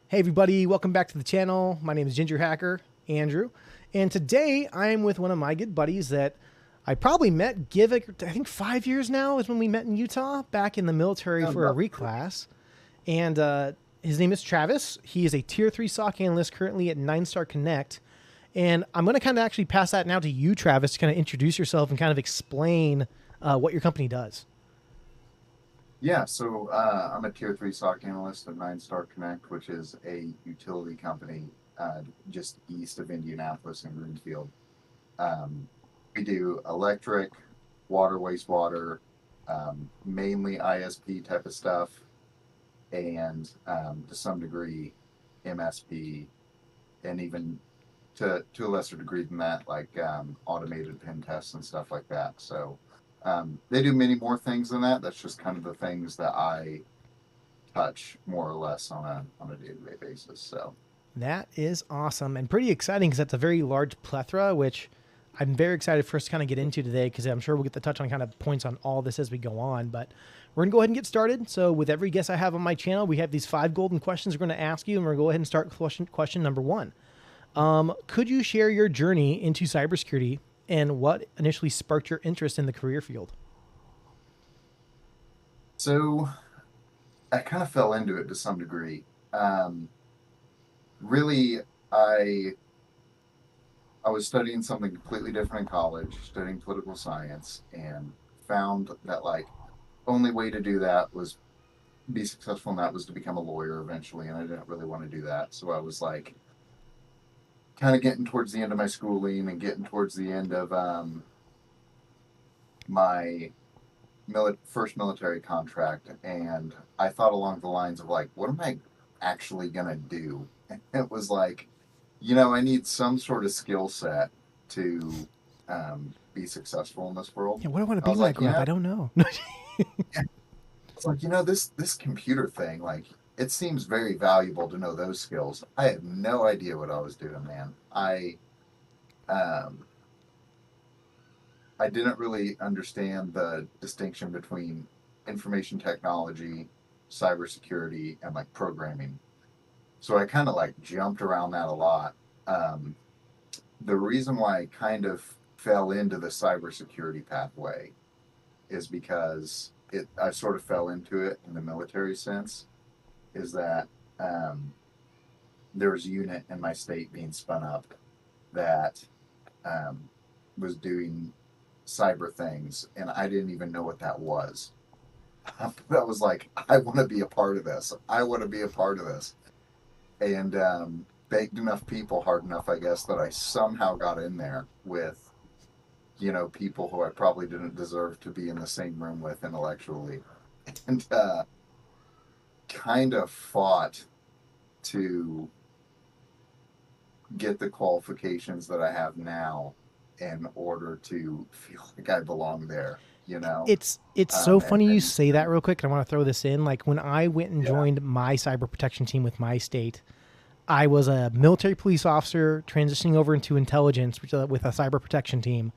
Hey everybody, welcome back to the channel. My name is Ginger Hacker, Andrew, and today I'm with one of my good buddies that I probably met, I think 5 years now is when we met in Utah, back in the military Oh, for a no. reclass. And his name is Travis. He is a Tier 3 SOC analyst currently at NineStar Connect. And I'm going to kind of actually pass that now to you, Travis, to kind of introduce yourself and kind of explain what your company does. Yeah, so I'm a tier three SOC analyst at NineStar Connect, which is a utility company just east of Indianapolis in Greenfield. Um, we do electric, water, wastewater, mainly ISP type of stuff, and to some degree MSP, and even to a lesser degree than that, like automated pen tests and stuff like that. So they do many more things than that. That's just kind of the things that I touch more or less on a day to day basis. So That is awesome and pretty exciting because that's a very large plethora, which I'm very excited for us to kind of get into today because I'm sure we'll get to touch on kind of points on all this as we go on. But we're going to go ahead and get started. So, with every guest I have on my channel, we have these 5 golden questions we're going to ask you, and we're going to go ahead and start question number one. Could you share your journey into cybersecurity and what initially sparked your interest in the career field? so I kind of fell into it to some degree. Um, really, I I was studying something completely different in college, studying political science, and found that like only way to do that was be successful in that was to become a lawyer eventually, and I didn't really want to do that. So I was like kind of getting towards the end of my schooling and getting towards the end of my first military contract, and I thought along the lines of like, what am I actually gonna do? And it was like, I need some sort of skill set to be successful in this world. Yeah, what do I want to I be was when I like, grow up? I don't know. it's like this computer thing, like it seems very valuable to know those skills. I had no idea what I was doing, man. Um, I didn't really understand the distinction between information technology, cybersecurity, and like programming. So I kind of like jumped around that a lot. Um, the reason why I kind of fell into the cybersecurity pathway is because I sort of fell into it in the military sense. Is that um, there was a unit in my state being spun up that um, was doing cyber things, and I didn't even know what that was. But I was like, I want to be a part of this. I want to be a part of this. And begged enough people hard enough, I guess, that I somehow got in there with, people who I probably didn't deserve to be in the same room with intellectually. And kind of fought to get the qualifications that I have now in order to feel like I belong there, you know? It's so funny you And say that real quick. And I want to throw this in. Like when I went and yeah, joined my cyber protection team with my state, I was a military police officer transitioning over into intelligence with a cyber protection team.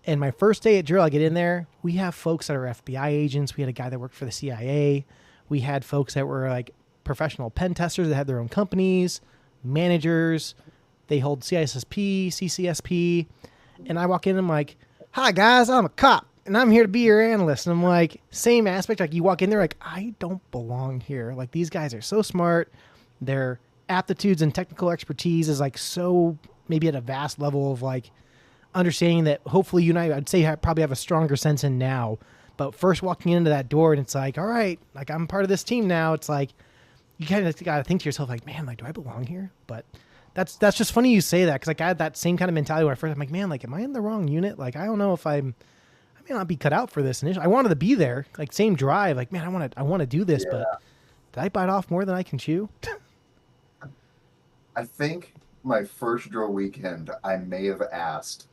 And my first day at drill, I get in there. We have folks that are FBI agents. We had a guy that worked for the CIA. We had folks that were like professional pen testers that had their own companies, managers. They hold CISSP, CCSP. And I walk in and I'm like, hi guys, I'm a cop and I'm here to be your analyst. And I'm like, same aspect. Like you walk in there, like, I don't belong here. Like these guys are so smart. Their aptitudes and technical expertise is like so maybe at a vast level of like understanding that hopefully you and I'd say I probably have a stronger sense in now. But first walking into that door and it's like, all right, like I'm part of this team now. It's like you kind of got to think to yourself, like, man, like, do I belong here? But that's just funny you say that because like I had that same kind of mentality when I first. I'm like, man, like, am I in the wrong unit? Like, I don't know if I may not be cut out for this initially. I wanted to be there, like same drive. Like, man, I want to do this, but yeah. did I bite off more than I can chew? I think my first drill weekend, I may have asked,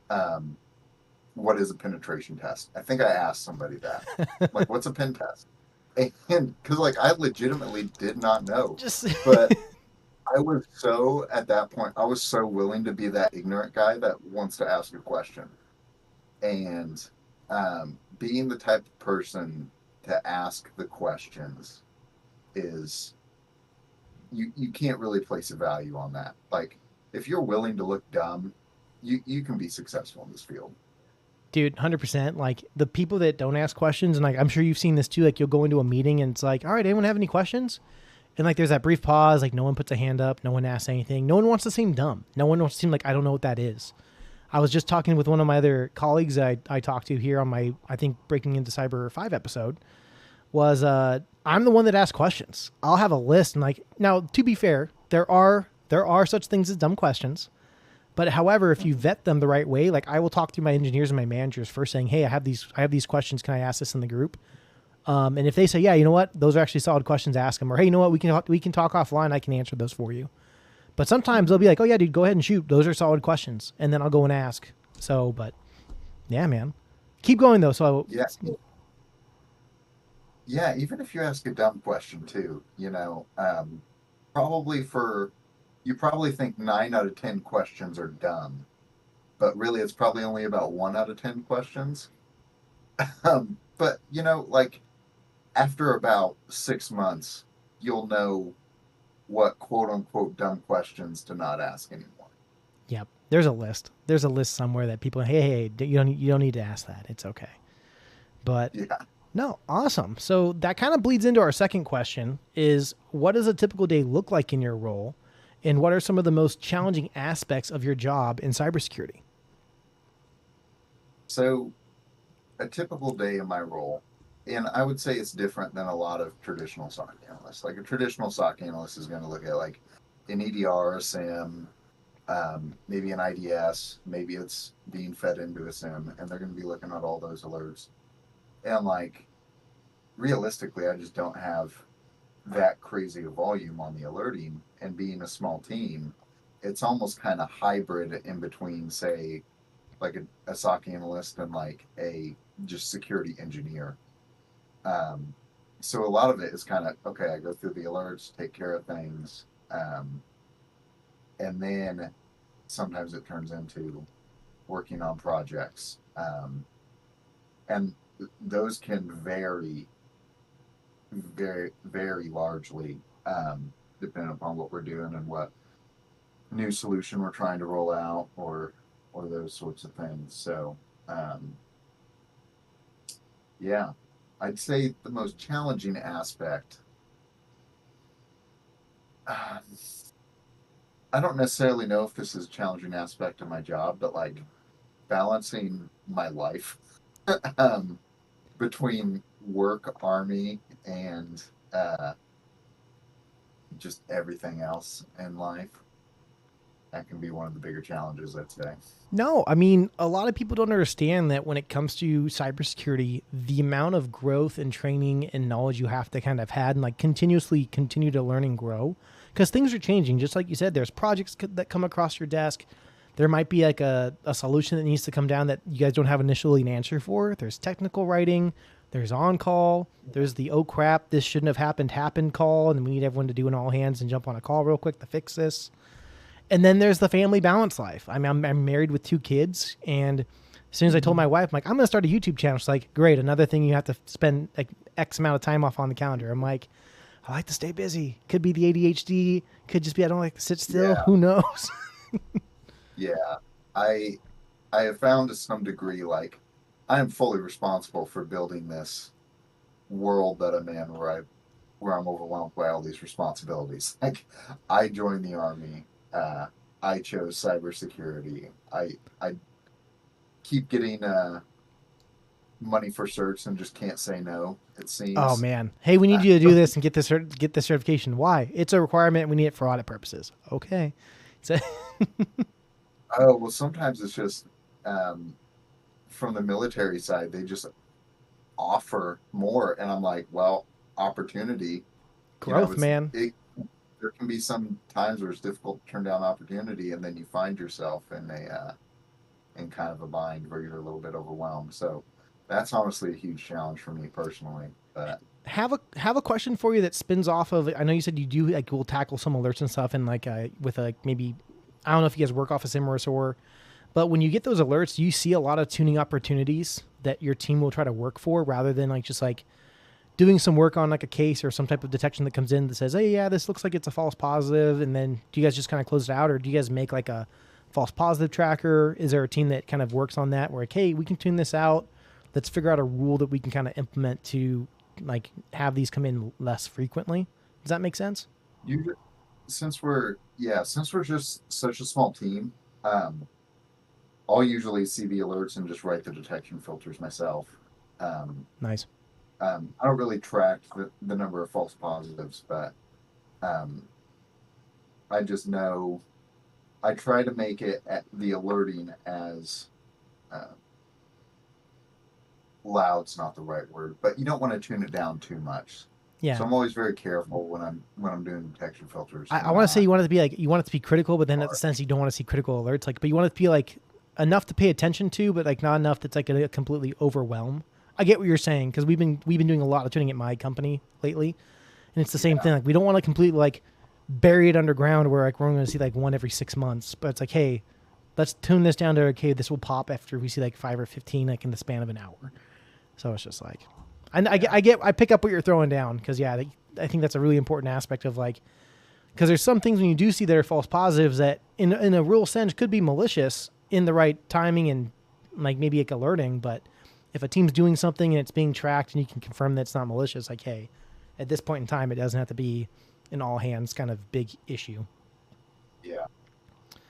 um, what is a penetration test? I think I asked somebody that. Like, what's a pen test? And because, like, I legitimately did not know. Just But I was so, at that point, I was so willing to be that ignorant guy that wants to ask a question. And being the type of person to ask the questions is you can't really place a value on that. Like if you're willing to look dumb, you can be successful in this field. Dude, 100%. Like the people that don't ask questions, and like I'm sure you've seen this too. Like you'll go into a meeting and it's like, all right, anyone have any questions? And like there's that brief pause, like no one puts a hand up, no one asks anything, no one wants to seem dumb, no one wants to seem like I don't know what that is. I was just talking with one of my other colleagues I talked to here on my, I think, Breaking into Cyber 5 episode, was I'm the one that asks questions. I'll have a list, and like, now, to be fair, there are such things as dumb questions. But however, if you vet them the right way, like I will talk to my engineers and my managers first saying, hey, I have these questions. Can I ask this in the group? And if they say, yeah, you know what? Those are actually solid questions, ask them. Or, hey, you know what? We can talk offline. I can answer those for you. But sometimes they'll be like, oh, yeah, dude, go ahead and shoot. Those are solid questions. And then I'll go and ask. So, but yeah, man. Keep going, though. So, Yeah. Yeah, even if you ask a dumb question too, probably you probably think 9 out of 10 questions are dumb, but really it's probably only about 1 out of 10 questions. But like after about 6 months, you'll know what quote unquote dumb questions to not ask anymore. yep. There's a list. There's a list somewhere that people, hey, you don't need to ask that. It's okay. But Yeah. no, awesome. So that kind of bleeds into our second question is what does a typical day look like in your role? And what are some of the most challenging aspects of your job in cybersecurity? So a typical day in my role, and I would say it's different than a lot of traditional SOC analysts. Like a traditional SOC analyst is going to look at like an EDR, a SIM, maybe an IDS, maybe it's being fed into a SIM, and they're going to be looking at all those alerts. And like realistically, I just don't have that crazy a volume on the alerting. And being a small team, it's almost kind of hybrid in between, say, like a SOC analyst and like a just security engineer. Um, so a lot of it is kind of okay. I go through the alerts, take care of things, and then sometimes it turns into working on projects, and those can vary very very largely, depending upon what we're doing and what new solution we're trying to roll out or those sorts of things. So yeah, I'd say the most challenging aspect, uh, I don't necessarily know if this is a challenging aspect of my job, but like balancing my life um, between work, army, and uh, just everything else in life. That can be one of the bigger challenges, I'd say. No, I mean, a lot of people don't understand that when it comes to cybersecurity, the amount of growth and training and knowledge you have to kind of had and like continuously continue to learn and grow because things are changing. Just like you said, there's projects that come across your desk. There might be like a solution that needs to come down that you guys don't have initially an answer for. There's technical writing. There's on call. There's the, oh crap, this shouldn't have happened call. And we need everyone to do an all hands and jump on a call real quick to fix this. And then there's the family balance life. I mean, I'm married with 2 kids. And as soon as I told my wife, I'm like, I'm going to start a YouTube channel. She's like, great. Another thing you have to spend like X amount of time off on the calendar. I'm like, I like to stay busy. Could be the ADHD. Could just be I don't like to sit still. Yeah. Who knows? Yeah, I I have found to some degree like I am fully responsible for building this world that I'm in where I'm overwhelmed by all these responsibilities. Like I joined the army. I chose cybersecurity. I keep getting money for certs and just can't say no. It Oh seems. man. Hey, we need you to do this and get this certification. Why? It's a requirement. We need it for audit purposes. Okay. So Oh well, sometimes it's just um, from the military side. They just offer more, and I'm like, well, opportunity. growth, It's man. it. There can be some times where it's difficult to turn down opportunity, and then you find yourself in kind of a bind where you're a little bit overwhelmed. So that's honestly a huge challenge for me personally. But Have a question for you that spins off of. I know you said you do like will tackle some alerts and stuff, and like with a maybe I don't know if you guys work off a sim or, but when you get those alerts, you see a lot of tuning opportunities that your team will try to work for, rather than like just like doing some work on like a case or some type of detection that comes in that says, hey, yeah, this looks like it's a false positive, and then do you guys just kind of close it out, or do you guys make like a false positive tracker? Is there a team that kind of works on that where like, hey, we can tune this out, let's figure out a rule that we can kind of implement to like have these come in less frequently? Does that make sense? You, since we're just such a small team, I'll usually see the alerts and just write the detection filters myself. Um, Nice. I don't really track the number of false positives, but um, I just know I try to make it at the alerting as uh, loud's not the right word, but you don't want to tune it down too much. So Yeah. I'm always very careful when I'm doing detection filters I to want to say not you want it to be like, you want it to be critical, but then at the harsh. sense you don't want to see critical alerts, like, but you want it to be like enough to pay attention to, but like not enough that's like going to completely overwhelm. I get what you're saying, because we've been doing a lot of tuning at my company lately, and it's the same Yeah, thing. Like we don't want to completely like bury it underground where like we're only going to see like one every 6 months, but it's like, hey, let's tune this down to okay, this will pop after we see like 5 or 15 like in the span of an hour. So it's just like, yeah, I pick up what you're throwing down, because yeah, I think that's a really important aspect of like, because there's some things when you do see that are false positives that in a real sense could be malicious in the right timing and like maybe like alerting, but if a team's doing something and it's being tracked and you can confirm that it's not malicious, like hey, at this point in time it doesn't have to be an all hands kind of big issue. yeah.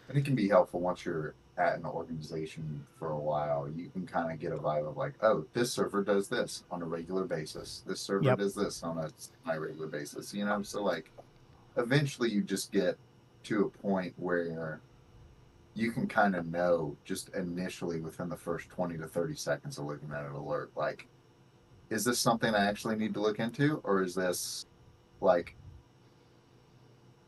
And it can be helpful once you're at an organization for a while. You can kind of get a vibe of like, oh, this server does this on a regular basis. This server Yep. does this on a semi-regular basis. You know, so like eventually you just get to a point where you can kind of know just initially within the first 20 to 30 seconds of looking at an alert, like, is this something I actually need to look into, or is this like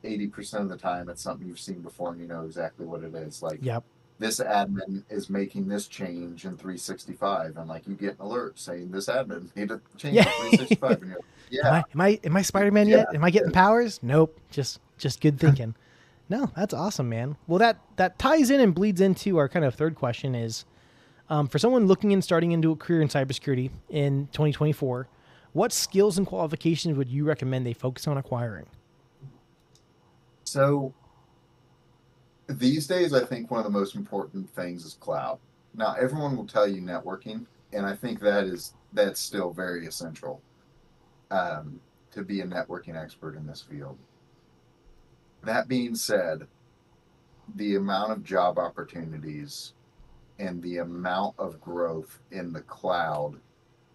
80% of the time it's something you've seen before and you know exactly what it is? Like, Yep. this admin is making this change in 365, and like you get an alert saying this admin made a change Yeah. in 365, and you're like, yeah, Am I Spider-Man yeah, yet? Am I getting powers? Nope. Just good thinking. No, that's awesome, man. Well, that ties in and bleeds into our kind of third question is, for someone looking and starting into a career in cybersecurity in 2024, what skills and qualifications would you recommend they focus on acquiring? so these days, I think one of the most important things is cloud. Now, everyone will tell you networking, and I think that's still very essential to be a networking expert in this field. That being said, the amount of job opportunities and the amount of growth in the cloud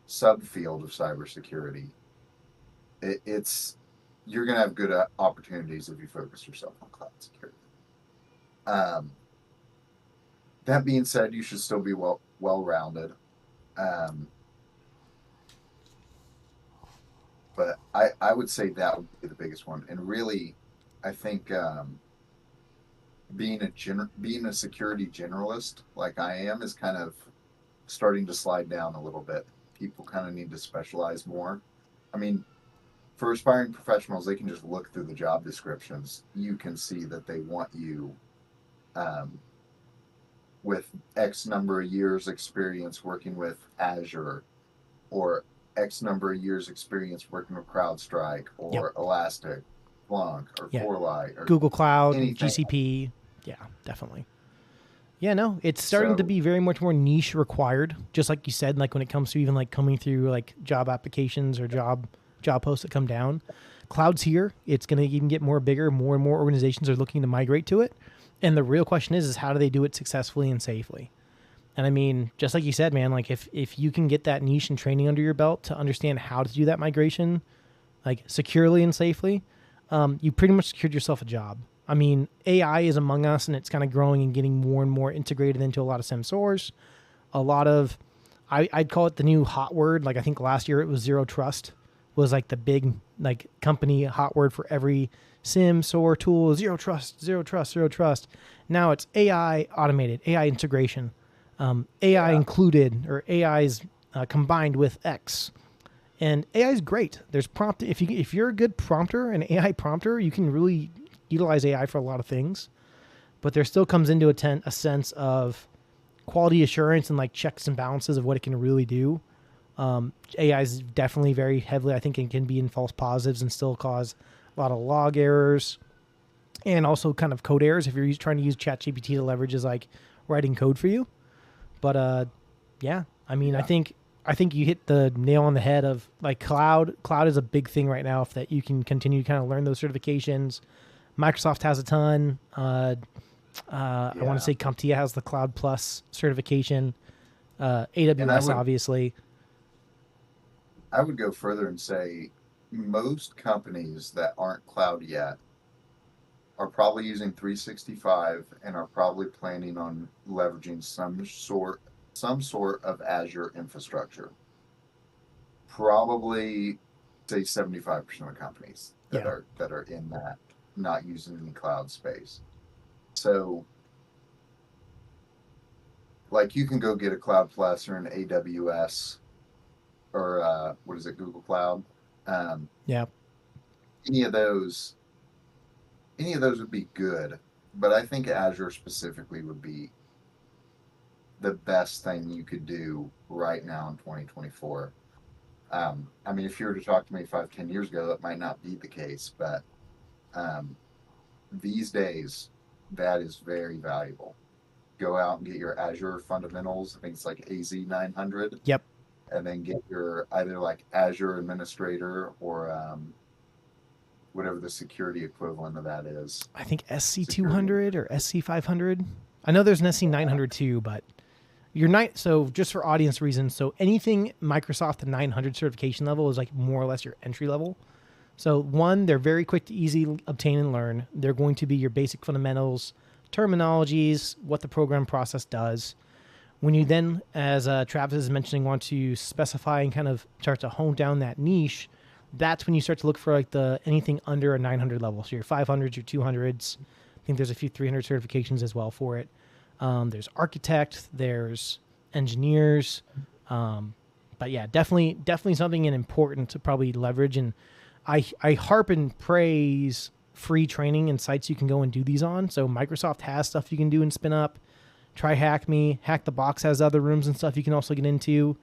subfield of cybersecurity, it's you're going to have good opportunities if you focus yourself on cloud security. Um, that being said, you should still be well rounded. Um, but I would say that would be the biggest one. And really, I think being a security generalist like I am is kind of starting to slide down a little bit. People kind of need to specialize more. I mean, for aspiring professionals, they can just look through the job descriptions. You can see that they want you um, with X number of years experience working with Azure, or X number of years experience working with CrowdStrike Yep. or Elastic, Splunk or Yeah. Forli or Google Cloud, anything. GCP. Yeah, definitely. Yeah, no, it's starting to So be very much more niche required. Just like you said, like when it comes to even like coming through like job applications or job posts that come down, cloud's here. It's going to even get more bigger. More and more organizations are looking to migrate to it. And the real question is how do they do it successfully and safely? And I mean, just like you said, man, like if you can get that niche and training under your belt to understand how to do that migration, like securely and safely, you pretty much secured yourself a job. I mean, AI is among us, and it's kind of growing and getting more and more integrated into a lot of sensors. A lot of, I'd call it the new hot word. Like I think last year it was zero trust was like the big like company hot word for every SIM, SOAR tool. Zero trust, zero trust, zero trust. Now it's AI automated, AI integration, AI yeah, included, or AI's combined with X. And AI is great. There's prompt. If you're a good prompter, an AI prompter, you can really utilize AI for a lot of things. But there still comes into a sense of quality assurance and like checks and balances of what it can really do. AI is definitely very heavily, I think it can be in false positives and still cause a lot of log errors and also kind of code errors if you're trying to use ChatGPT to leverage as like writing code for you. But yeah, I mean, Yeah. I think you hit the nail on the head of like cloud. Cloud is a big thing right now if that you can continue to kind of learn those certifications. Microsoft has a ton. I want to Yeah. say CompTIA has the Cloud Plus certification. And I AWS, would obviously. I would go further and say most companies that aren't cloud yet are probably using 365 and are probably planning on leveraging some sort of Azure infrastructure. Probably say 75% of companies that Yeah. are in that not using any cloud space. So like you can go get a Cloud Plus or an AWS or what is it, Google Cloud. Um, Yeah. any of those would be good, but I think Azure specifically would be the best thing you could do right now in 2024. I mean, if you were to talk to me 5, 10 years ago, that might not be the case, but um, these days, that is very valuable. Go out and get your Azure fundamentals. I think it's like AZ 900, Yep. and then get your either like Azure Administrator or whatever the security equivalent of that is. I think SC Security. 200 or SC 500. I know there's an SC Yeah. 900 too, but your night. So just for audience reasons, so anything Microsoft 900 certification level is like more or less your entry level. So one, they're very quick to easy obtain and learn. They're going to be your basic fundamentals, terminologies, what the program process does. When you then, as Travis is mentioning, want to specify and kind of start to hone down that niche, that's when you start to look for like the anything under a 900 level. So your 500s, your 200s. I think there's a few 300 certifications as well for it. There's architect, there's engineers, but yeah, definitely something important to probably leverage. And I harp and praise free training and sites you can go and do these on. So Microsoft has stuff you can do and spin up. Try Hack Me. Hack the Box has other rooms and stuff you can also get into.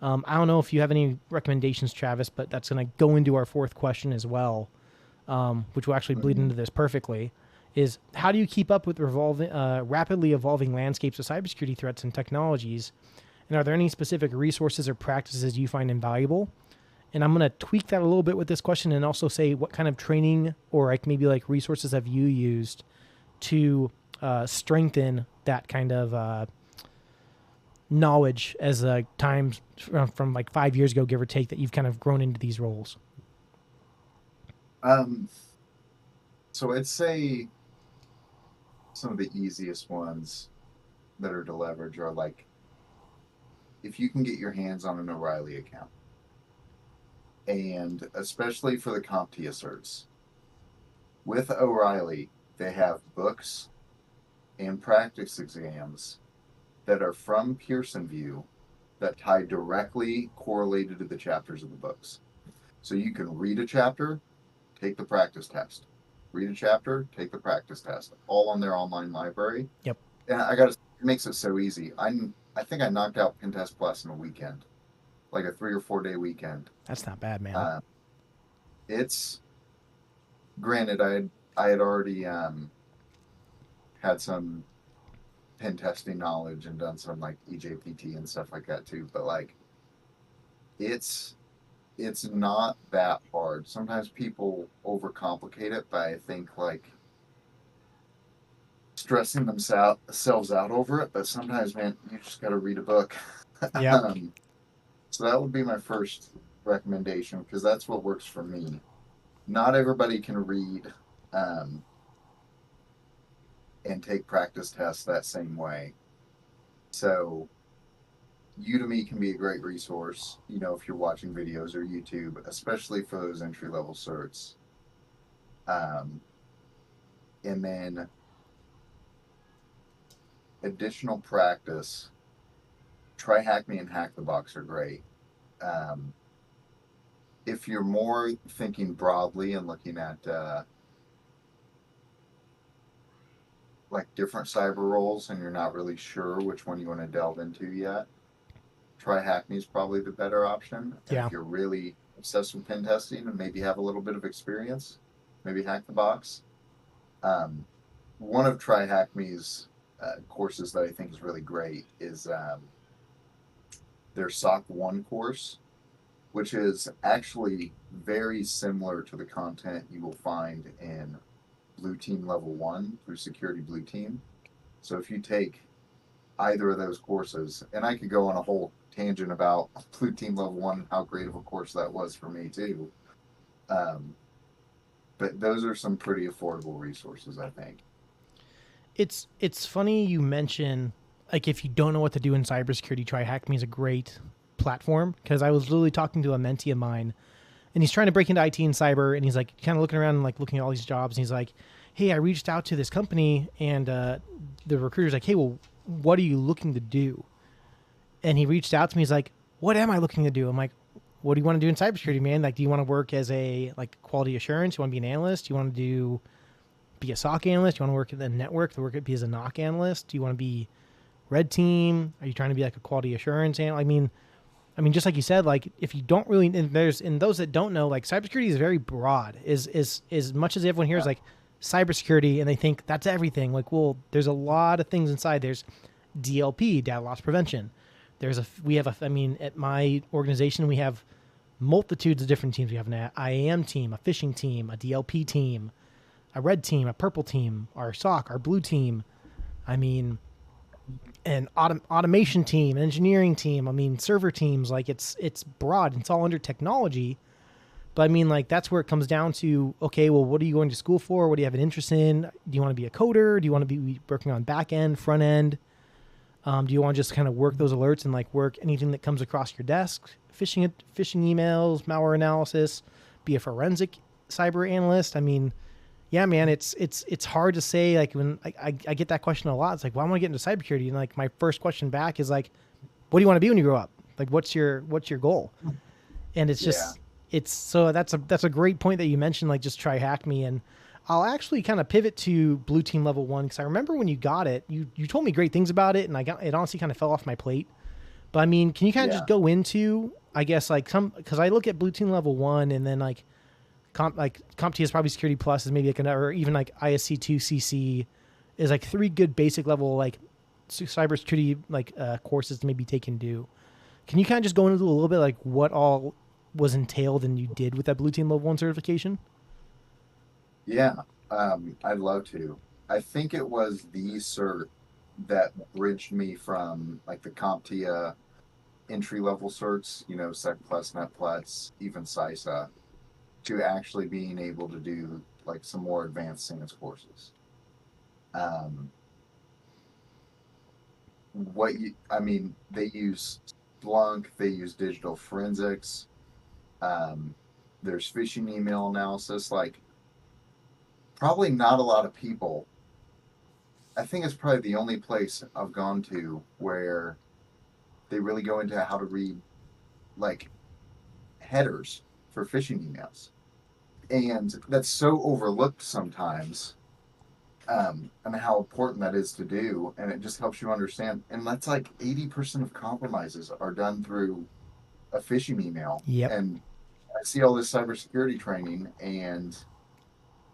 I don't know if you have any recommendations, Travis, but that's going to go into our fourth question as well, which will actually bleed Mhm. into this perfectly. Is how do you keep up with rapidly evolving landscapes of cybersecurity threats and technologies? And are there any specific resources or practices you find invaluable? And I'm going to tweak that a little bit with this question and also say what kind of training or like maybe like resources have you used to strengthen that kind of knowledge as times from like 5 years ago, give or take, that you've kind of grown into these roles? Um, so I'd say some of the easiest ones that are to leverage are like if you can get your hands on an O'Reilly account, and especially for the CompTIA certs. With O'Reilly, they have books and practice exams that are from Pearson VUE that tie directly correlated to the chapters of the books. So you can read a chapter, take the practice test. Read a chapter, take the practice test, all on their online library. Yep. And I got to, it makes it so easy. I think I knocked out Pentest Plus in a weekend, like a 3 or 4 day weekend. That's not bad, man. Uh, it's granted I had already had some pen testing knowledge and done some like EJPT and stuff like that too, but like it's it's not that hard. Sometimes people overcomplicate it by I think like stressing themselves out over it, but sometimes man, you just got to read a book. Yep. um, so that would be my first recommendation because that's what works for me. Not everybody can read um, and take practice tests that same way. So Udemy can be a great resource, if you're watching videos or YouTube, especially for those entry level certs. Um, and then additional practice, try Hack Me and Hack the Box are great. Um, if you're more thinking broadly and looking at like different cyber roles and you're not really sure which one you want to delve into yet, try Hackney is probably the better option. And Yeah. if you're really obsessed with pen testing and maybe have a little bit of experience, maybe hack the box. Um, one of Try Hackney's courses that I think is really great is their SOC 1 course, which is actually very similar to the content you will find in Blue Team Level 1 through Security Blue Team. So if you take either of those courses, and I could go on a whole tangent about Blue Team Level 1 and how great of a course that was for me too. Um, but those are some pretty affordable resources, I think. It's funny you mention, like, if you don't know what to do in cybersecurity, Try Hack Me is a great platform, because I was literally talking to a mentee of mine, and he's trying to break into IT and cyber, and he's like kind of looking around and like looking at all these jobs, and he's like, hey, I reached out to this company, and the recruiter's like, hey, well, what are you looking to do? And he reached out to me. He's like, what am I looking to do? I'm like, what do you want to do in cybersecurity, man? Like, do you want to work as a like quality assurance? You want to be an analyst? You want to be a SOC analyst? You want to work at the network? To be as a NOC analyst? Do you want to be red team? Are you trying to be like a quality assurance analyst? I mean, just like you said, like if you don't really, and those that don't know, like cybersecurity is very broad. Is as much as everyone here is like cybersecurity, and they think that's everything. Like, well, there's a lot of things inside. There's DLP, data loss prevention. I mean, at my organization, we have multitudes of different teams. We have an IAM team, a phishing team, a DLP team, a red team, a purple team, our SOC, our blue team. I mean, an automation team, an engineering team. I mean, server teams. Like it's broad. It's all under technology. But I mean, like that's where it comes down to. Okay, well, what are you going to school for? What do you have an interest in? Do you want to be a coder? Do you want to be working on back end, front end? Do you want to just kind of work those alerts and like work anything that comes across your desk? Phishing emails, malware analysis, be a forensic cyber analyst. I mean, yeah, man, it's hard to say. Like when I get that question a lot, it's like, well, I want to get into cybersecurity, and like my first question back is like, what do you want to be when you grow up? Like, what's your goal? And it's just so that's a great point that you mentioned. Like, just try Hack Me, and I'll actually kind of pivot to Blue Team Level 1, because I remember when you got it, you told me great things about it, and it honestly kind of fell off my plate. But I mean, can you kind of just go into, I guess, like because I look at Blue Team Level 1, and then like CompTIA is probably Security Plus is maybe like or even like ISC2 CC is like 3 good basic level like cybersecurity like courses to maybe take and do. Can you kind of just go into a little bit like what all was entailed and you did with that Blue Team Level 1 certification? Yeah, I'd love to. I think it was the cert that bridged me from like the CompTIA entry level certs, Sec Plus, Net Plus, even CISA, to actually being able to do like some more advanced SANS courses. They use Splunk, they use digital forensics. There's phishing email analysis. Like, probably not a lot of people. I think it's probably the only place I've gone to where they really go into how to read like headers for phishing emails. And that's so overlooked sometimes, and how important that is to do. And it just helps you understand. And that's like 80% of compromises are done through a phishing email. Yep. And I see all this cybersecurity training, and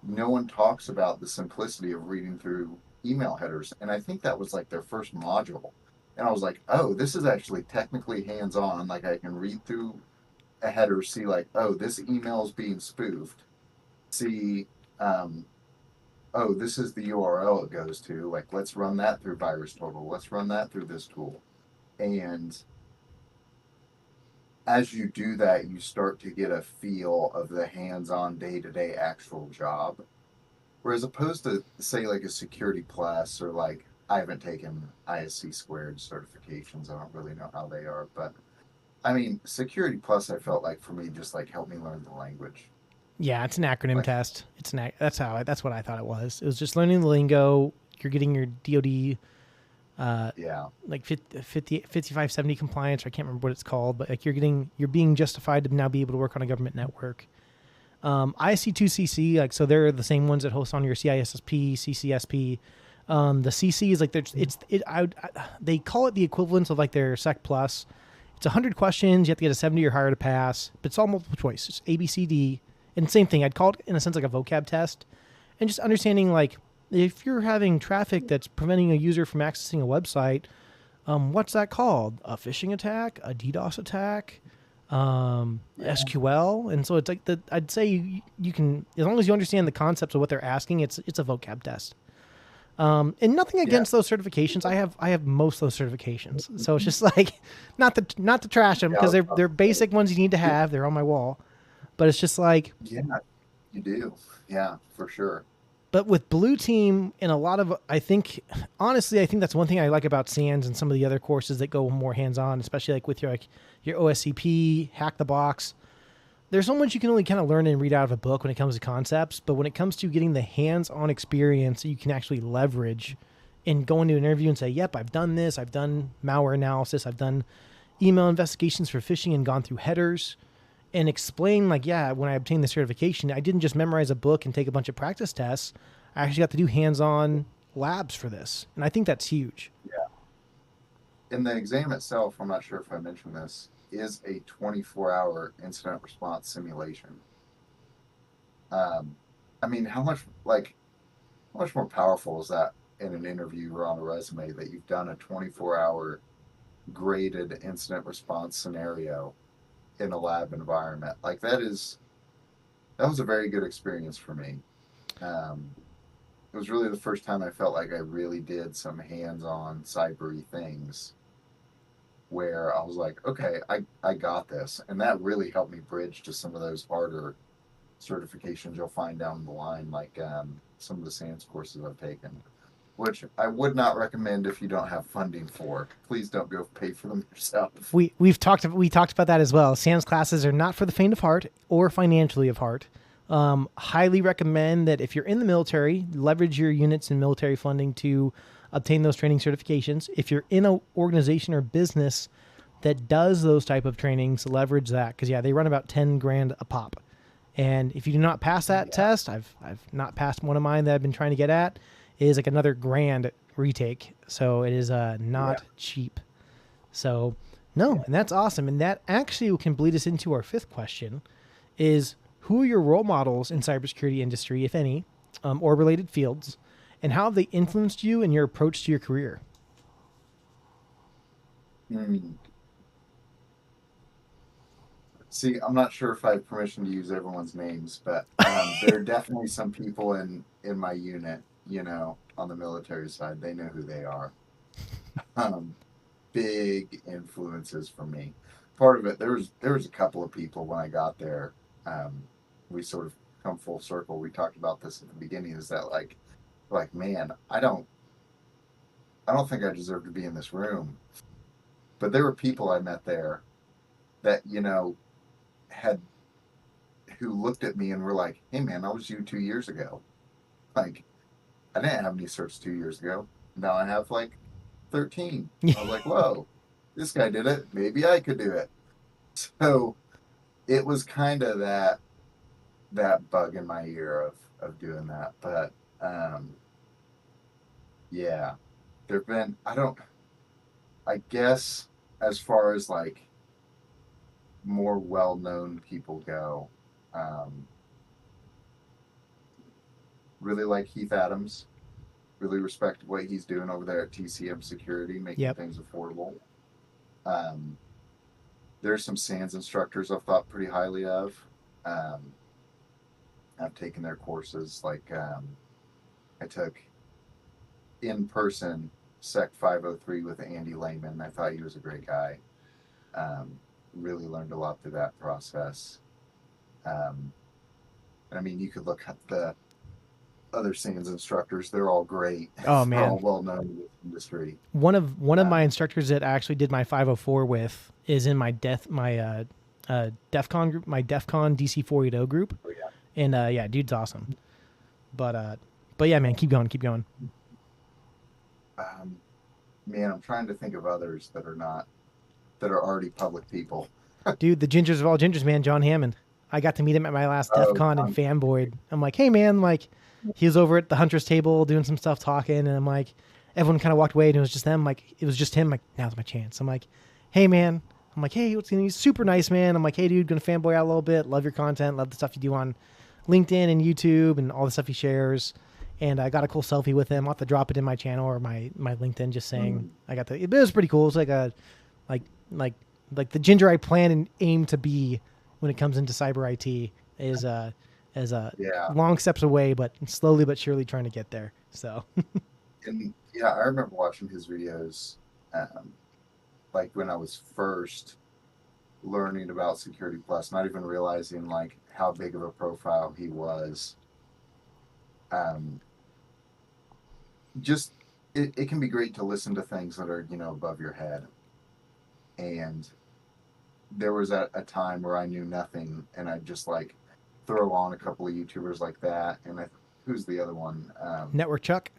no one talks about the simplicity of reading through email headers. And I think that was like their first module. And I was like, oh, this is actually technically hands-on. Like, I can read through a header, see like, oh, this email is being spoofed. See, oh, this is the URL it goes to. Like, let's run that through VirusTotal. Let's run that through this tool. And as you do that, you start to get a feel of the hands-on day-to-day actual job. Whereas opposed to, say, like a Security Plus, or like, I haven't taken ISC squared certifications. I don't really know how they are. But, I mean, Security Plus, I felt like, for me, just like helped me learn the language. Yeah, it's an acronym test. That's what I thought it was. It was just learning the lingo. You're getting your DoD like 5570 compliance, or I can't remember what it's called, but like you're being justified to now be able to work on a government network. ISC2CC, like, so they're the same ones that host on your CISSP, CCSP. The CC is like they call it the equivalent of like their Sec Plus. it's 100 questions. You have to get a 70 or higher to pass, but it's all multiple choice. It's A, B, C, D. And same thing. I'd call it, in a sense, like a vocab test. And just understanding, like, if you're having traffic that's preventing a user from accessing a website, what's that called? A phishing attack? A DDoS attack? SQL? And so it's like, I'd say you can, as long as you understand the concepts of what they're asking, it's a vocab test. And nothing against those certifications. I have most of those certifications. So it's just like, not to trash them, because they're basic ones you need to have. They're on my wall. But it's just like, yeah, you do. Yeah, for sure. But with Blue Team and a lot of, honestly, I think that's one thing I like about SANS and some of the other courses that go more hands-on, especially like with your OSCP, Hack the Box. There's so much you can only kind of learn and read out of a book when it comes to concepts, but when it comes to getting the hands-on experience that you can actually leverage and go into an interview and say, yep, I've done this, I've done malware analysis, I've done email investigations for phishing and gone through headers, and explain, like, yeah, when I obtained the certification, I didn't just memorize a book and take a bunch of practice tests. I actually got to do hands-on labs for this. And I think that's huge. Yeah. And the exam itself, I'm not sure if I mentioned this, is a 24-hour incident response simulation. I mean, how much more powerful is that in an interview or on a resume that you've done a 24-hour graded incident response scenario in a lab environment? Like, that was a very good experience for me. It was really the first time I felt like I really did some hands-on cybery things where I was like, okay, I got this. And that really helped me bridge to some of those harder certifications you'll find down the line, like some of the SANS courses I've taken, which I would not recommend if you don't have funding for. Please don't go pay for them yourself. We talked about that as well. SANS classes are not for the faint of heart or financially of heart. Highly recommend that if you're in the military, leverage your units and military funding to obtain those training certifications. If you're in an organization or business that does those type of trainings, leverage that, because they run about 10 grand a pop. And if you do not pass that test, I've not passed one of mine that I've been trying to get at, is like another grand retake. So it is not cheap. So no, and that's awesome. And that actually can bleed us into our fifth question: is who are your role models in cybersecurity industry, if any, or related fields, and how have they influenced you in your approach to your career? See, I'm not sure if I have permission to use everyone's names, but there are definitely some people in my unit, on the military side. They know who they are. Big influences for me. Part of it, there was a couple of people when I got there. We sort of come full circle. We talked about this at the beginning. Is that like, man, I don't think I deserve to be in this room. But there were people I met there that who looked at me and were like, hey man, I was you 2 years ago. Like, I didn't have any certs 2 years ago. Now I have like 13. I was like, whoa, this guy did it. Maybe I could do it. So it was kind of that bug in my ear of doing that. But there've been, I guess as far as like more well-known people go, really like Heath Adams. Really respect what he's doing over there at TCM Security, making things affordable. There's some SANS instructors I've thought pretty highly of. I've taken their courses. Like I took in person Sec 503 with Andy Lehman. I thought he was a great guy. Really learned a lot through that process. I mean, you could look at the other SANS instructors; they're all great. Oh man, they're all well known in the industry. One of my instructors that I actually did my 504 with is in my DEF CON group, my DEF CON DC 480 group. Oh, yeah. And dude's awesome. But yeah, man, keep going. Man, I'm trying to think of others that are already public people. Dude, the gingers of all gingers, man, John Hammond. I got to meet him at my last DEF CON and fanboyed. I'm like, hey man, like he was over at the Hunter's table doing some stuff talking, and I'm like, everyone kind of walked away and it was just them. Like, it was just him. Like, now's my chance. I'm like, hey man, I'm like, hey, he's super nice, man. I'm like, hey, dude, gonna fanboy out a little bit. Love your content. Love the stuff you do on LinkedIn and YouTube and all the stuff he shares. And I got a cool selfie with him. I'll have to drop it in my channel or my LinkedIn, just saying I got the. It was pretty cool. It's like a, like like like the ginger I plan and aim to be when it comes into cyber IT is as Yeah. long steps away, but slowly but surely trying to get there. So And yeah, I remember watching his videos, um, like when I was first learning about Security Plus, not even realizing like how big of a profile he was. Um, just it can be great to listen to things that are, above your head. And there was a time where I knew nothing, and I'd just like throw on a couple of YouTubers like that. And who's the other one? Network Chuck.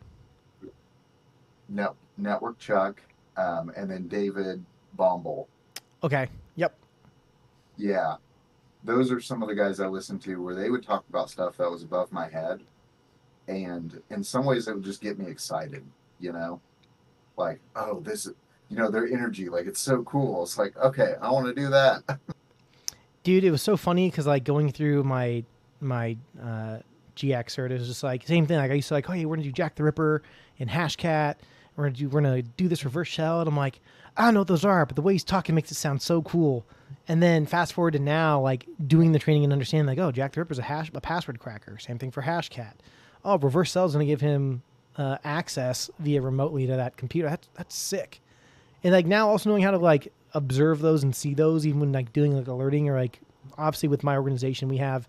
Network Chuck, and then David Bombal. Okay. Yep. Yeah, those are some of the guys I listened to where they would talk about stuff that was above my head, and in some ways it would just get me excited. Like, oh, this is, their energy, like it's so cool. It's like, okay, I want to do that. Dude, it was so funny because like going through my GX cert, it was just like same thing. Like I used to like, oh, hey, we're gonna do Jack the Ripper and Hashcat. We're gonna do this reverse shell, and I'm like, I don't know what those are, but the way he's talking makes it sound so cool. And then fast forward to now, like doing the training and understanding, like, oh, Jack the Ripper's a password cracker. Same thing for Hashcat. Oh, reverse shell is gonna give him access via remotely to that computer. That's sick. And like now also knowing how to like observe those and see those, even when like doing like alerting or like obviously with my organization we have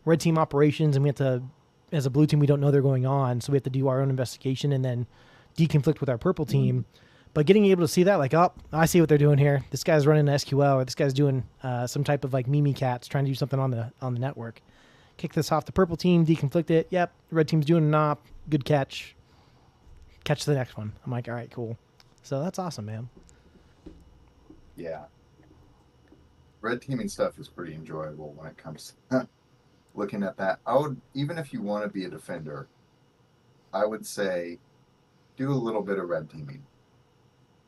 red team operations, and we have to, as a blue team, we don't know they're going on, so we have to do our own investigation and then deconflict with our purple team. But getting able to see that, like, oh, I see what they're doing here. This guy's running an SQL, or this guy's doing some type of like Mimikatz, trying to do something on the network. Kick this off the purple team, deconflict it. Yep, the red team's doing an op. Good catch. Catch the next one. I'm like, all right, cool. So that's awesome, man. Yeah, red teaming stuff is pretty enjoyable when it comes to looking at that. I would, even if you want to be a defender, I would say do a little bit of red teaming.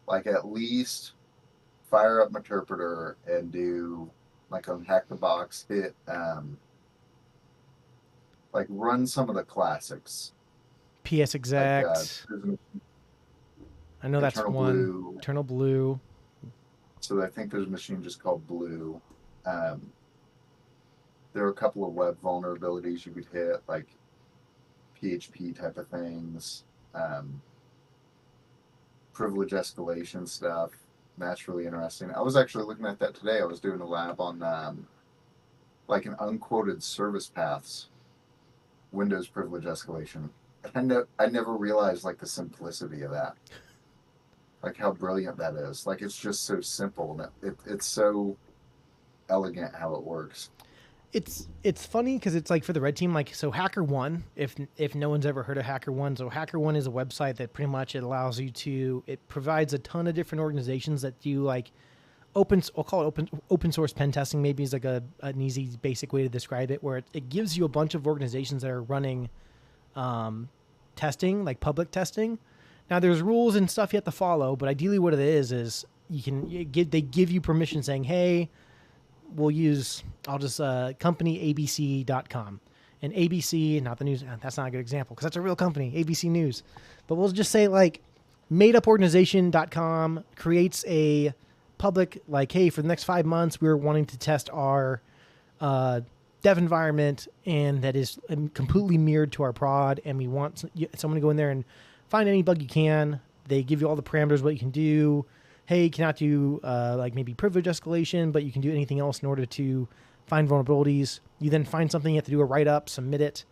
Like at least fire up Interpreter and do like on Hack the Box, like run some of the classics. PS Exact. Like, I know that's one. Blue. Eternal Blue. So I think there's a machine just called Blue. There are a couple of web vulnerabilities you could hit, like PHP type of things, privilege escalation stuff. That's really interesting. I was actually looking at that today. I was doing a lab on like an unquoted service paths Windows privilege escalation. And I never realized like the simplicity of that. Like how brilliant that is. Like it's just so simple, and it's so elegant how it works. It's funny because it's like for the red team, like so HackerOne, if no one's ever heard of HackerOne, so HackerOne is a website that pretty much it provides a ton of different organizations that do like I'll call it open source pen testing, maybe is like an easy basic way to describe it, where it gives you a bunch of organizations that are running testing, like public testing. Now there's rules and stuff you have to follow, but ideally what it is they give you permission saying, hey, we'll use, company abc.com, and ABC, not the news. That's not a good example because that's a real company, ABC News, but we'll just say like madeuporganization.com creates a public, like, hey, for the next 5 months, we're wanting to test our dev environment, and that is completely mirrored to our prod, and we want someone to go in there and find any bug you can. They give you all the parameters, what you can do. Hey, you cannot do like maybe privilege escalation, but you can do anything else in order to find vulnerabilities. You then find something, you have to do a write-up, submit it,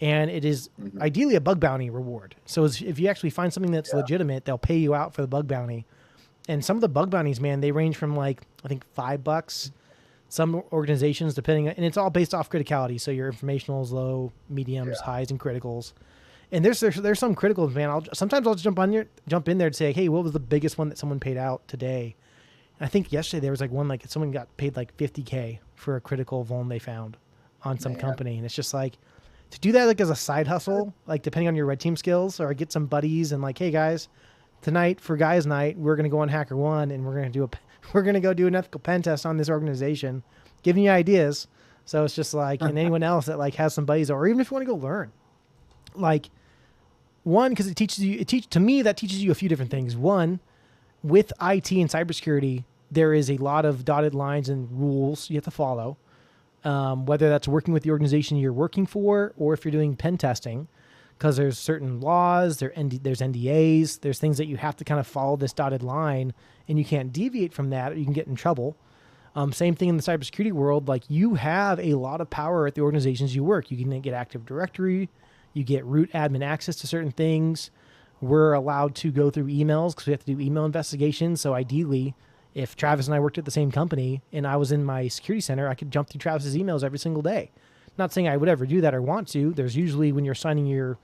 and it is ideally a bug bounty reward. So if you actually find something that's legitimate, they'll pay you out for the bug bounty. And some of the bug bounties, man, they range from like, I think $5. Some organizations, depending, and it's all based off criticality. So your informationals, low, mediums, highs, and criticals. And there's some criticals, man. Sometimes I'll jump in there and say, hey, what was the biggest one that someone paid out today? And I think yesterday there was like one, like someone got paid like $50K for a critical vuln they found on some company. And it's just like, to do that like as a side hustle, like depending on your red team skills, or get some buddies and like, hey guys, tonight for guys' night, we're gonna go on HackerOne and we're gonna go do an ethical pen test on this organization, giving you ideas. So it's just like, and anyone else that like has some buddies, or even if you want to go learn, like one, because to me that teaches you a few different things. One, with IT and cybersecurity, there is a lot of dotted lines and rules you have to follow. Whether that's working with the organization you're working for, or if you're doing pen testing, because there's certain laws, there's NDAs, there's things that you have to kind of follow this dotted line, and you can't deviate from that, or you can get in trouble. Same thing in the cybersecurity world. Like, you have a lot of power at the organizations you work. You can get Active Directory, you get root admin access to certain things. We're allowed to go through emails because we have to do email investigations. So ideally, if Travis and I worked at the same company and I was in my security center, I could jump through Travis's emails every single day. Not saying I would ever do that or want to. There's usually, when you're signing your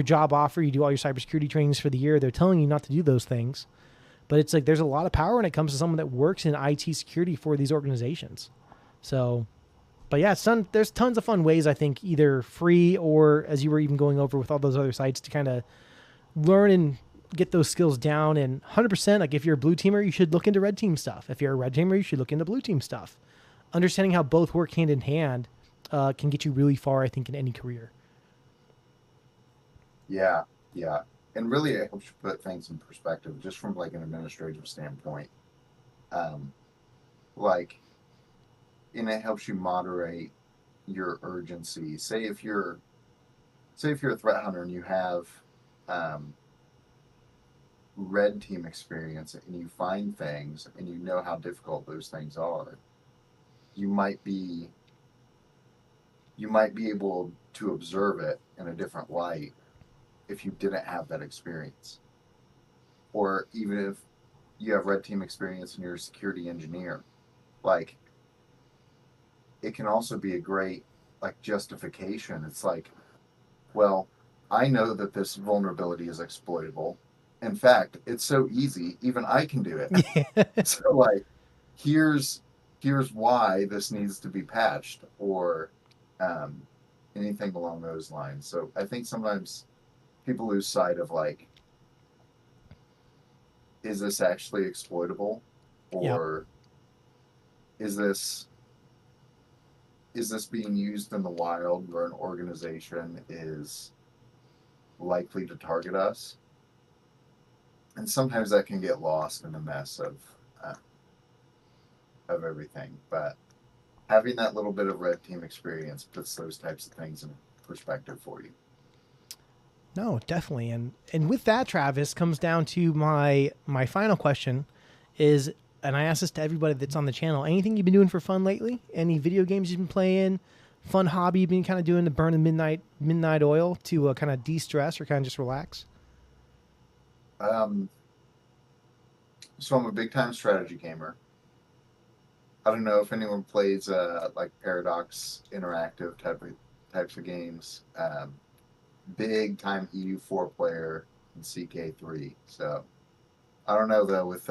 job offer, you do all your cybersecurity trainings for the year, they're telling you not to do those things. But it's like there's a lot of power when it comes to someone that works in IT security for these organizations. So, but yeah, there's tons of fun ways, I think, either free or, as you were even going over with all those other sites, to kind of learn and get those skills down. And 100%, like if you're a blue teamer, you should look into red team stuff. If you're a red teamer, you should look into blue team stuff. Understanding how both work hand in hand can get you really far, I think, in any career. Yeah, yeah. And really it helps you put things in perspective just from like an administrative standpoint. Um, like, and it helps you moderate your urgency. Say if you're a threat hunter and you have um, red team experience and you find things and you know how difficult those things are, you might be able to observe it in a different light if you didn't have that experience. Or even if you have red team experience and you're a security engineer, like, it can also be a great like justification. It's like, well, I know that this vulnerability is exploitable. In fact, it's so easy, even I can do it. Yeah. So like, here's why this needs to be patched, or um, anything along those lines. So I think sometimes people lose sight of like, is this actually exploitable, Yep. or is this being used in the wild where an organization is likely to target us? And sometimes that can get lost in the mess of everything. But having that little bit of red team experience puts those types of things in perspective for you. No, definitely. And with that, Travis, comes down to my final question is, and I ask this to everybody that's on the channel, anything you've been doing for fun lately? Any video games you've been playing? Fun hobby you've been kind of doing to burn the midnight oil to kind of de-stress or kind of just relax? Um, so I'm a big time strategy gamer. I don't know if anyone plays like Paradox Interactive types of games. Big time EU4 player in CK3. So I don't know though, with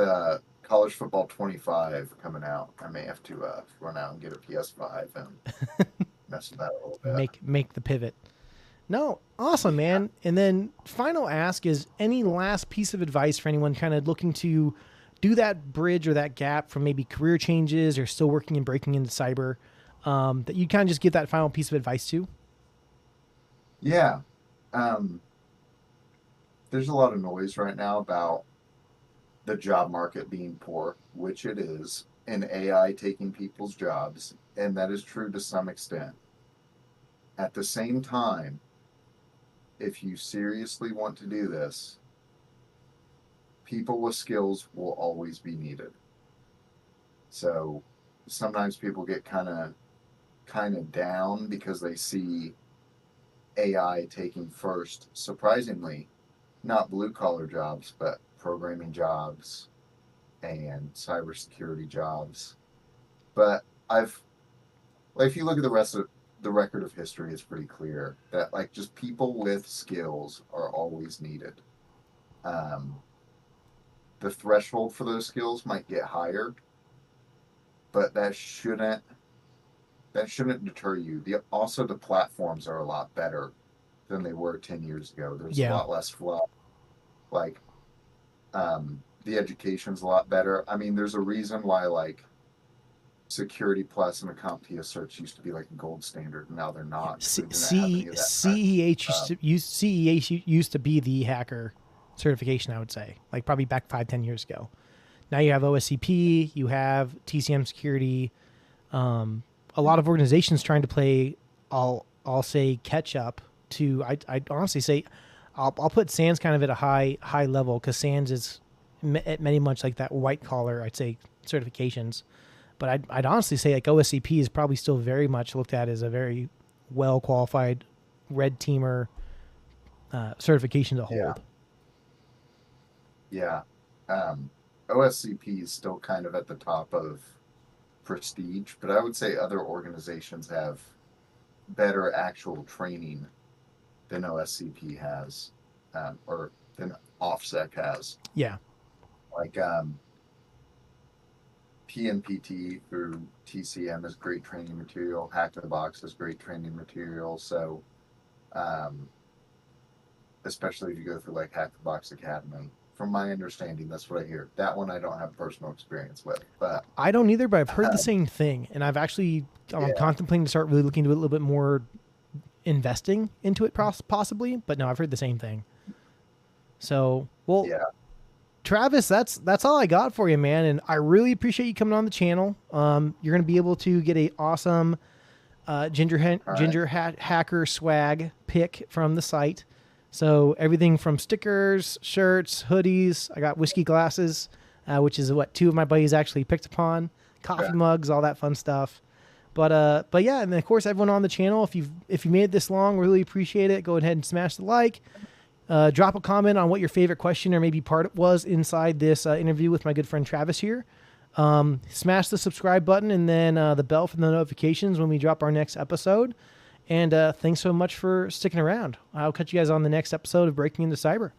College Football 25 coming out, I may have to run out and get a PS5 and mess with that a little bit. Make the pivot. No, awesome, Yeah. man. And then final ask is, any last piece of advice for anyone kind of looking to do that bridge or that gap from maybe career changes or still working and breaking into cyber, that you kind of just give that final piece of advice to? Yeah. Um, there's a lot of noise right now about the job market being poor, which it is, and AI taking people's jobs, and that is true to some extent. At the same time, if you seriously want to do this, people with skills will always be needed. So sometimes people get kind of down because they see AI taking first, surprisingly, not blue collar jobs, but programming jobs and cybersecurity jobs. But I've like, if you look at the rest of the record of history, it's pretty clear that like just people with skills are always needed. Um, the threshold for those skills might get higher, but that shouldn't deter you. Also the platforms are a lot better than they were 10 years ago. There's a Yeah. lot less fluff. Like, The education's a lot better. I mean, there's a reason why like Security Plus and a CompTIA search used to be like a gold standard. And now they're not. 'Cause they didn't have any of that kind of stuff. CEH used to be the hacker certification, I would say, like probably back 5-10 years ago. Now you have OSCP, you have TCM security. A lot of organizations trying to play, I'll say catch up to. I honestly say, I'll put SANS kind of at a high level, because SANS is many much like that white collar, I'd say, certifications. But I'd honestly say like OSCP is probably still very much looked at as a very well qualified red teamer certification to hold. Yeah. OSCP is still kind of at the top of prestige, but I would say other organizations have better actual training than OSCP has, or than OffSec has. Yeah. Like PNPT through TCM is great training material. Hack the Box is great training material. So, especially if you go through like Hack the Box Academy. From my understanding, that's what I hear. That one I don't have personal experience with, but I don't either. But I've heard the same thing, and I'm contemplating to start really looking into it a little bit more, investing into it possibly. But no, I've heard the same thing. So, well, yeah. Travis, that's all I got for you, man. And I really appreciate you coming on the channel. You're going to be able to get a awesome ginger hacker swag pick from the site. So everything from stickers, shirts, hoodies. I got whiskey glasses, which is what 2 of my buddies actually picked upon. Coffee mugs, all that fun stuff. But yeah, and then of course everyone on the channel, if you made it this long, really appreciate it. Go ahead and smash the like. Drop a comment on what your favorite question or maybe part was inside this interview with my good friend Travis here. Smash the subscribe button and then the bell for the notifications when we drop our next episode. And thanks so much for sticking around. I'll catch you guys on the next episode of Breaking into Cyber.